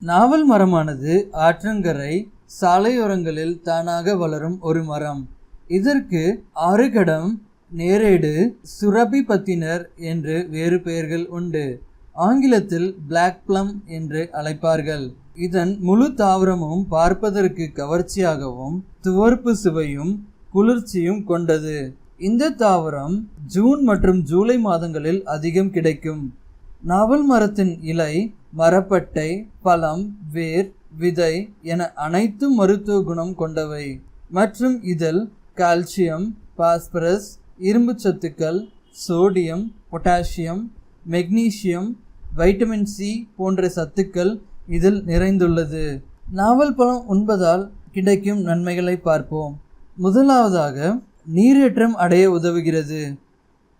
நாவல் மரமானது ஆற்றங்கரை சாலையோரங்களில் தானாக வளரும் ஒரு மரம். இதற்கு ஆறுகடம், நேரேடு, சுரபி பத்தினர் என்று வேறு பெயர்கள் உண்டு. ஆங்கிலத்தில் பிளாக் பிளம் என்று அழைப்பார்கள். இதன் முழு தாவரமும் பார்ப்பதற்கு கவர்ச்சியாகவும் துவர்ப்பு சுவையும் குளிர்ச்சியும் கொண்டது. இந்த தாவரம் ஜூன் மற்றும் ஜூலை மாதங்களில் அதிகம் கிடைக்கும். நாவல் மரத்தின் இலை, மரப்பட்டை, பழம், வேர், விதை என அனைத்தும் மருத்துவ குணம் கொண்டவை மற்றும் இதில் கால்சியம், பாஸ்பரஸ், இரும்பு சத்துக்கள், sodium, potassium, magnesium, vitamin C போன்ற சத்துக்கள் இதில் நிறைந்துள்ளது. நாவல் பழம் உண்பதால் கிடைக்கும் நன்மைகளை பார்ப்போம். முதலாவதாக நீரேற்றம் அடைய உதவுகிறது.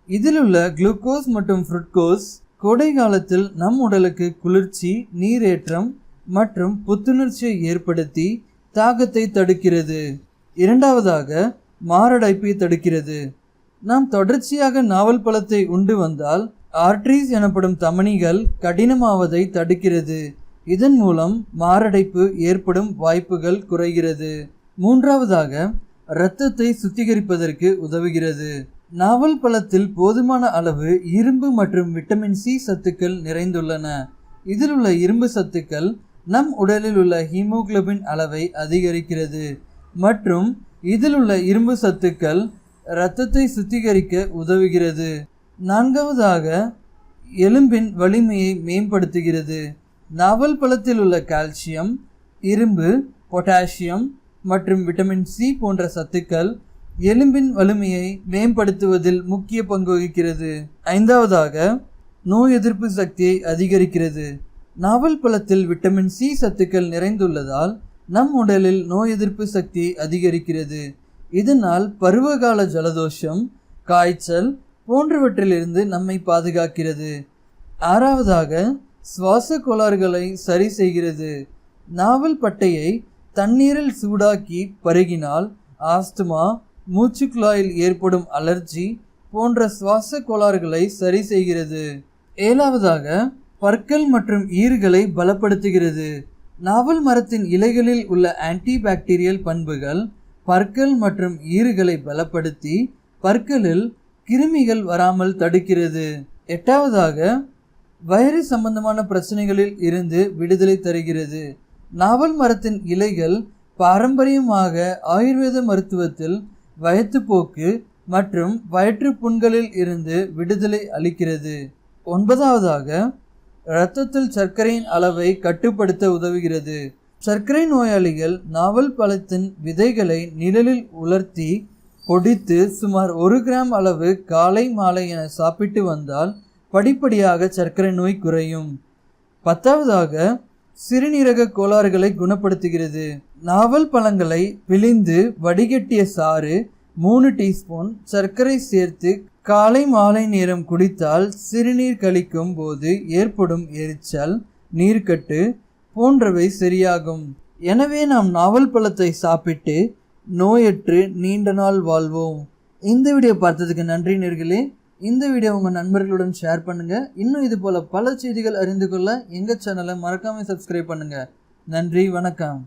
இதிலுள்ள குளுக்கோஸ் மற்றும் ஃப்ருக்டோஸ் கோடை காலத்தில் நம் உடலுக்கு குளிர்ச்சி, நீரேற்றம் மற்றும் புத்துணர்ச்சியை ஏற்படுத்தி தாகத்தை தடுக்கிறது. இரண்டாவதாக மாரடைப்பை தடுக்கிறது. நாம் தொடர்ச்சியாக நாவல் பழத்தை உண்டு வந்தால் ஆர்டரிஸ் எனப்படும் தமனிகள் கடினமாவதை தடுக்கிறது. இதன் மூலம் மாரடைப்பு ஏற்படும் வாய்ப்புகள் குறைகிறது. மூன்றாவதாக இரத்தத்தை சுத்திகரிப்பதற்கு உதவுகிறது. நாவல் பழத்தில் போதுமான அளவு இரும்பு மற்றும் விட்டமின் சி சத்துக்கள் நிறைந்துள்ளன. இதில் உள்ள இரும்பு சத்துக்கள் நம் உடலில் உள்ள ஹீமோகுளோபின் அளவை அதிகரிக்கிறது மற்றும் இதில் உள்ள இரும்பு சத்துக்கள் இரத்தத்தை சுத்திகரிக்க உதவுகிறது. நான்காவதாக எலும்பின் வலிமையை மேம்படுத்துகிறது. நாவல் பழத்தில் உள்ள கால்சியம், இரும்பு, பொட்டாசியம் மற்றும் விட்டமின் சி போன்ற சத்துக்கள் எலும்பின் வலிமையை மேம்படுத்துவதில் முக்கிய பங்கு வகிக்கிறது. ஐந்தாவதாக நோய் எதிர்ப்பு சக்தியை அதிகரிக்கிறது. நாவல் பழத்தில் விட்டமின் சி சத்துக்கள் நிறைந்துள்ளதால் நம் உடலில் நோய் எதிர்ப்பு சக்தி அதிகரிக்கிறது. இதனால் பருவகால ஜலதோஷம், காய்ச்சல் போன்றவற்றிலிருந்து நம்மை பாதுகாக்கிறது. ஆறாவதாக சுவாச கோளாறுகளை சரி செய்கிறது. நாவல் பட்டையை தண்ணீரில் சூடாக்கி பருகினால் ஆஸ்துமா, மூச்சுக்குழாயில் ஏற்படும் அலர்ஜி போன்ற சுவாச கோளாறுகளை சரி செய்கிறது. ஏழாவதாக பற்கள் மற்றும் ஈறுகளை பலப்படுத்துகிறது. நாவல் மரத்தின் இலைகளில் உள்ள ஆன்டி பாக்டீரியல் பண்புகள் பற்கள் மற்றும் ஈறுகளை பலப்படுத்தி பற்களில் கிருமிகள் வராமல் தடுக்கிறது. எட்டாவதாக வயிறு சம்பந்தமான பிரச்சனைகளில் இருந்து விடுதலை தருகிறது. நாவல் மரத்தின் இலைகள் பாரம்பரியமாக ஆயுர்வேத மருத்துவத்தில் வயிற்றுப்போக்கு மற்றும் வயிற்று புண்களில் இருந்து விடுதலை அளிக்கிறது. ஒன்பதாவதாக இரத்தத்தில் சர்க்கரையின் அளவை கட்டுப்படுத்த உதவுகிறது. சர்க்கரை நோயாளிகள் நாவல் பழத்தின் விதைகளை நிழலில் உலர்த்தி பொடித்து சுமார் 1 கிராம் அளவு காலை மாலை என சாப்பிட்டு வந்தால் படிப்படியாக சர்க்கரை நோய் குறையும். பத்தாவதாக சிறுநீரக கோளாறுகளை குணப்படுத்துகிறது. நாவல் பழங்களை பிழிந்து வடிகட்டிய சாறு 3 டீஸ்பூன் சர்க்கரை சேர்த்து காலை மாலை நேரம் குடித்தால் சிறுநீர் கழிக்கும் போது ஏற்படும் எரிச்சல், நீர்க்கட்டு போன்றவை சரியாகும். எனவே நாம் நாவல் பழத்தை சாப்பிட்டு நோயற்று நீண்ட நாள் வாழ்வோம். இந்த வீடியோ பார்த்ததுக்கு நன்றி நேயர்களே. இந்த வீடியோ உங்கள் நண்பர்களுடன் ஷேர் பண்ணுங்கள். இன்னும் இது போல் பல செய்திகள் அறிந்து கொள்ள எங்கள் சேனலை மறக்காமல் சப்ஸ்கிரைப் பண்ணுங்கள். நன்றி, வணக்கம்.